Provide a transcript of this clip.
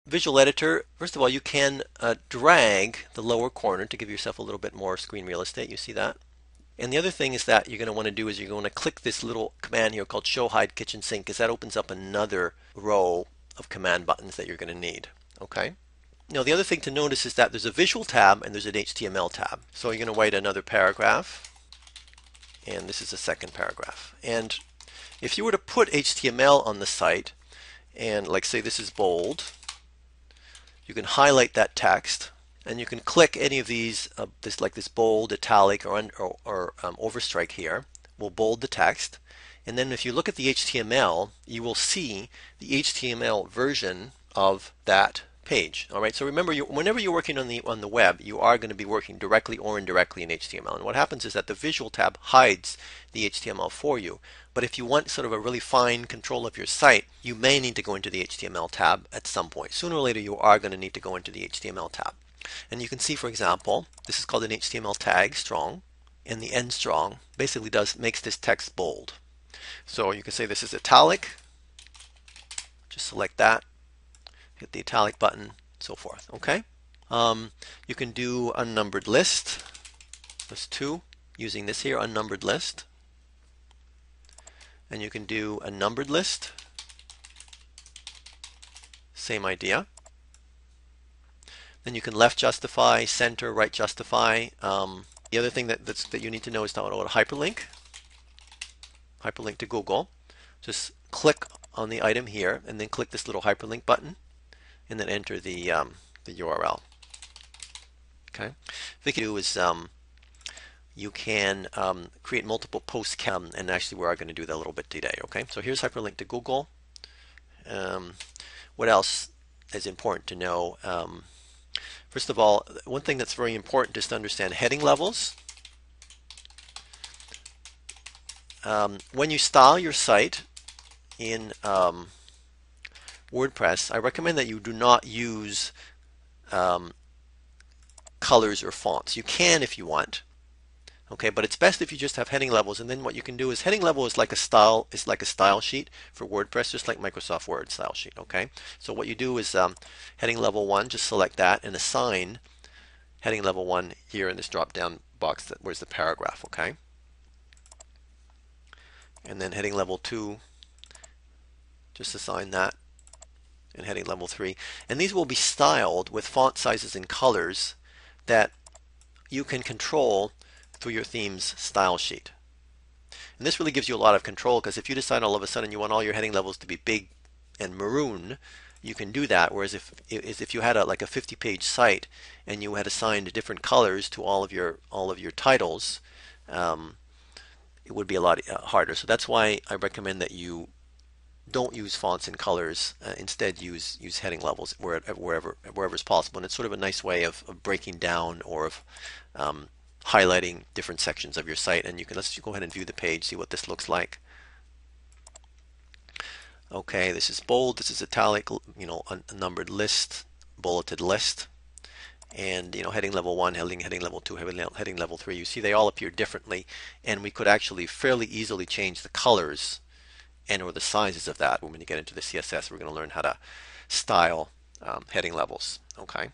Visual Editor, first of all, you can drag the lower corner to give yourself a little bit more screen real estate. You see that? And the other thing is that you're going to want to do is you're going to click this little command here called Show Hide Kitchen Sink, because that opens up another row of command buttons that you're going to need. Okay? Now the other thing to notice is that there's a visual tab and there's an HTML tab. So you're going to write another paragraph, and this is the second paragraph. And if you were to put HTML on the site, and like say this is bold, you can highlight that text, and you can click any of these, this bold, italic, or overstrike here will bold the text. And then if you look at the HTML, you will see the HTML version of that page. All right. So remember, whenever you're working on the web, you are going to be working directly or indirectly in HTML. And what happens is that the visual tab hides the HTML for you. But if you want sort of a really fine control of your site, you may need to go into the HTML tab at some point. Sooner or later, you are going to need to go into the HTML tab. And you can see, for example, this is called an HTML tag strong, and the end strong basically makes this text bold. So you can say this is italic. Just select that, hit the italic button, so forth. Okay. You can do unnumbered list, list 2, using this here, unnumbered list. And you can do a numbered list, same idea. Then you can left justify, center, right justify. The other thing that you need to know is how to hyperlink to Google. Just click on the item here, and then click this little hyperlink button, and then enter the URL. Okay. What you can do is you can create multiple posts, and actually we are going to do that a little bit today. Okay. So here's hyperlink to Google. What else is important to know? First of all, one thing that's very important is to understand heading levels. When you style your site in WordPress, I recommend that you do not use colors or fonts. You can if you want, okay, but it's best if you just have heading levels. And then what you can do is heading level is like a style sheet for WordPress, just like Microsoft Word style sheet. Okay, so what you do is heading level 1, just select that and assign heading level 1 here in this drop down box. Where's the paragraph? Okay, and then heading level 2, just assign that, and heading level 3, and these will be styled with font sizes and colors that you can control through your theme's style sheet. And this really gives you a lot of control, because if you decide all of a sudden you want all your heading levels to be big and maroon, you can do that. Whereas if you had like a 50-page site and you had assigned different colors to all of your titles, it would be a lot harder. So that's why I recommend that you don't use fonts and colors. Instead, use heading levels wherever is possible. And it's sort of a nice way of breaking down or of highlighting different sections of your site. And let's go ahead and view the page, see what this looks like. Okay, this is bold, this is italic, a numbered list, bulleted list, and heading level 1, heading level 2, heading level 3. You see they all appear differently, and we could actually fairly easily change the colors or the sizes of that. When you get into the CSS, we're going to learn how to style heading levels. Okay.